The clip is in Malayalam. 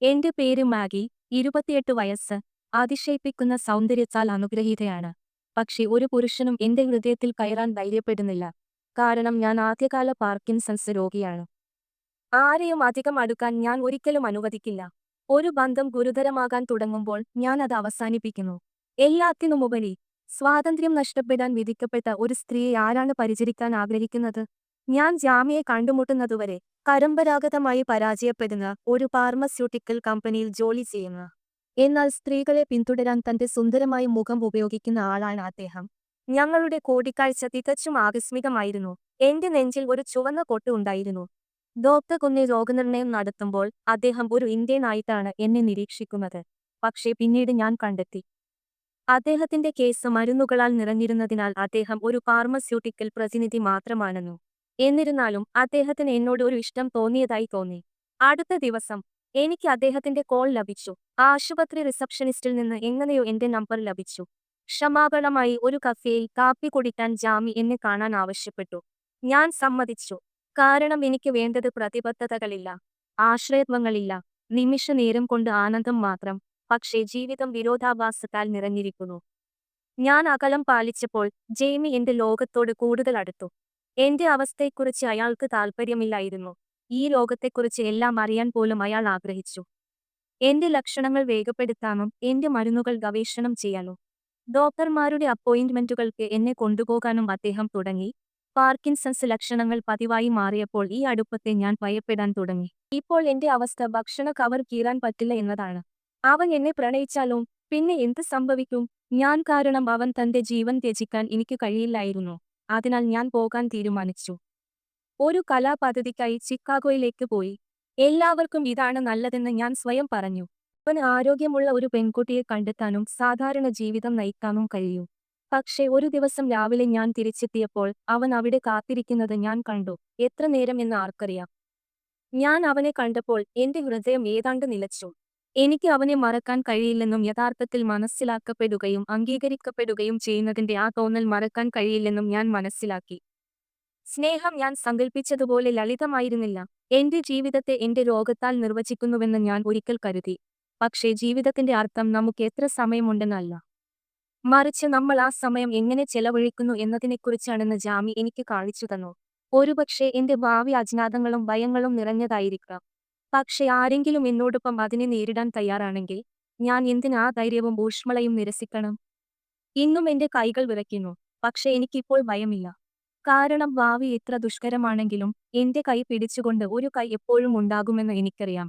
എന്റെ പേര് മാഗി, 28 വയസ്സ്. അതിശയിപ്പിക്കുന്ന സൗന്ദര്യത്താൽ അനുഗ്രഹീതയാണ്. പക്ഷേ ഒരു പുരുഷനും എന്റെ ഹൃദയത്തിൽ കയറാൻ ധൈര്യപ്പെടുന്നില്ല. കാരണം ഞാൻ ആദ്യകാല പാർക്കിൻസൺസ് രോഗിയാണ്. ആരെയും അധികം അടുക്കാൻ ഞാൻ ഒരിക്കലും അനുവദിക്കില്ല. ഒരു ബന്ധം ഗുരുതരമാകാൻ തുടങ്ങുമ്പോൾ ഞാൻ അത് അവസാനിപ്പിക്കുന്നു. എല്ലാത്തിനുമുപരി, സ്വാതന്ത്ര്യം നഷ്ടപ്പെടാൻ വിധിക്കപ്പെട്ട ഒരു സ്ത്രീയെ ആരാണ് പരിചരിക്കാൻ ആഗ്രഹിക്കുന്നത്? ഞാൻ ജാമിയെ കണ്ടുമുട്ടുന്നതുവരെ പരമ്പരാഗതമായി പരാജയപ്പെടുന്ന ഒരു ഫാർമസ്യൂട്ടിക്കൽ കമ്പനിയിൽ ജോലി ചെയ്യുന്ന, എന്നാൽ സ്ത്രീകളെ പിന്തുടരാൻ തന്റെ സുന്ദരമായ മുഖം ഉപയോഗിക്കുന്ന ആളാണ് അദ്ദേഹം. ഞങ്ങളുടെ കൂടിക്കാഴ്ച തികച്ചും ആകസ്മികമായിരുന്നു. എന്റെ നെഞ്ചിൽ ഒരു ചുവന്ന പൊട്ട് ഉണ്ടായിരുന്നു. ഡോക്ടർ കുഞ്ഞെ രോഗനിർണയം നടത്തുമ്പോൾ അദ്ദേഹം ഒരു ഇന്ത്യൻ ആയിട്ടാണ് എന്നെ നിരീക്ഷിക്കുന്നത്. പക്ഷേ പിന്നീട് ഞാൻ കണ്ടെത്തി, അദ്ദേഹത്തിന്റെ കേസ് മരുന്നുകളാൽ നിറഞ്ഞിരുന്നതിനാൽ അദ്ദേഹം ഒരു ഫാർമസ്യൂട്ടിക്കൽ പ്രതിനിധി മാത്രമാണെന്നു. എന്നിരുന്നാലും അദ്ദേഹത്തിന് എന്നോട് ഒരു ഇഷ്ടം തോന്നിയതായി തോന്നി. അടുത്ത ദിവസം എനിക്ക് അദ്ദേഹത്തിന്റെ കോൾ ലഭിച്ചു. ആശുപത്രി റിസപ്ഷനിസ്റ്റിൽ നിന്ന് എങ്ങനെയോ എന്റെ നമ്പർ ലഭിച്ചു. ക്ഷമാപണമായി ഒരു കഫേയിൽ കാപ്പി കുടിക്കാൻ ജാമി എന്നെ കാണാൻ ആവശ്യപ്പെട്ടു. ഞാൻ സമ്മതിച്ചു. കാരണം എനിക്ക് വേണ്ടത് പ്രതിബദ്ധതകളില്ല, ആശ്രയത്വങ്ങളില്ല, നിമിഷനേരം കൊണ്ട് ആനന്ദം മാത്രം. പക്ഷേ ജീവിതം വിരോധാഭാസത്താൽ നിറഞ്ഞിരിക്കുന്നു. ഞാൻ അകലം പാലിച്ചപ്പോൾ ജെയ്മി എന്റെ ലോകത്തോട് കൂടുതൽ അടുത്തു. എന്റെ അവസ്ഥയെക്കുറിച്ച് അയാൾക്ക് താൽപ്പര്യമില്ലായിരുന്നു. ഈ ലോകത്തെക്കുറിച്ച് എല്ലാം അറിയാൻ പോലും അയാൾ ആഗ്രഹിച്ചു. എന്റെ ലക്ഷണങ്ങൾ വേഗപ്പെടുത്താനും എന്റെ മരുന്നുകൾ ഗവേഷണം ചെയ്യാനും ഡോക്ടർമാരുടെ അപ്പോയിന്റ്മെന്റുകൾക്ക് എന്നെ കൊണ്ടുപോകാനും അദ്ദേഹം തുടങ്ങി. പാർക്കിൻസൺസ് ലക്ഷണങ്ങൾ പതിവായി മാറിയപ്പോൾ ഈ അടുപ്പത്തെ ഞാൻ ഭയപ്പെടാൻ തുടങ്ങി. ഇപ്പോൾ എന്റെ അവസ്ഥ ഭക്ഷണ കവർ കീറാൻ പറ്റില്ല എന്നതാണ്. അവൻ എന്നെ പ്രണയിച്ചാലോ? പിന്നെ എന്ത് സംഭവിക്കും? ഞാൻ കാരണം അവൻ തന്റെ ജീവൻ ത്യജിക്കാൻ എനിക്ക് കഴിയില്ലായിരുന്നു. അതിനാൽ ഞാൻ പോകാൻ തീരുമാനിച്ചു. ഒരു കലാപദ്ധതിക്കായി ചിക്കാഗോയിലേക്ക് പോയി. എല്ലാവർക്കും ഇതാണ് നല്ലതെന്ന് ഞാൻ സ്വയം പറഞ്ഞു. അവന് ആരോഗ്യമുള്ള ഒരു പെൺകുട്ടിയെ കണ്ടെത്താനും സാധാരണ ജീവിതം നയിക്കാനും കഴിയൂ. പക്ഷേ ഒരു ദിവസം രാവിലെ ഞാൻ തിരിച്ചെത്തിയപ്പോൾ അവൻ അവിടെ കാത്തിരിക്കുന്നത് ഞാൻ കണ്ടു. എത്ര നേരം എന്ന് ആർക്കറിയാം. ഞാൻ അവനെ കണ്ടപ്പോൾ എന്റെ ഹൃദയം ഏതാണ്ട് നിലച്ചു. എനിക്ക് അവനെ മറക്കാൻ കഴിയില്ലെന്നും യഥാർത്ഥത്തിൽ മനസ്സിലാക്കപ്പെടുകയും അംഗീകരിക്കപ്പെടുകയും ചെയ്യുന്നതിന്റെ ആ തോന്നൽ മറക്കാൻ കഴിയില്ലെന്നും ഞാൻ മനസ്സിലാക്കി. സ്നേഹം ഞാൻ സങ്കൽപ്പിച്ചതുപോലെ ലളിതമായിരുന്നില്ല. എന്റെ ജീവിതത്തെ എന്റെ രോഗത്താൽ നിർവചിക്കുന്നുവെന്ന് ഞാൻ ഒരിക്കൽ കരുതി. പക്ഷേ ജീവിതത്തിന്റെ അർത്ഥം നമുക്ക് എത്ര സമയമുണ്ടെന്നല്ല, മറിച്ച് നമ്മൾ ആ സമയം എങ്ങനെ ചെലവഴിക്കുന്നു എന്നതിനെക്കുറിച്ചാണെന്ന് ജാമി എനിക്ക് കാണിച്ചു തന്നു. ഒരുപക്ഷെ എന്റെ ഭാവി അജ്ഞാതങ്ങളും ഭയങ്ങളും നിറഞ്ഞതായിരിക്കാം. പക്ഷെ ആരെങ്കിലും എന്നോടൊപ്പം അതിനെ നേരിടാൻ തയ്യാറാണെങ്കിൽ ഞാൻ എന്തിന് ആ ധൈര്യവും ഊഷ്മളയും നിരസിക്കണം? ഇന്നും എന്റെ കൈകൾ വിറയ്ക്കുന്നു. പക്ഷെ എനിക്കിപ്പോൾ ഭയമില്ല. കാരണം ഭാവി എത്ര ദുഷ്കരമാണെങ്കിലും എന്റെ കൈ പിടിച്ചുകൊണ്ട് ഒരു കൈ എപ്പോഴും ഉണ്ടാകുമെന്ന് എനിക്കറിയാം.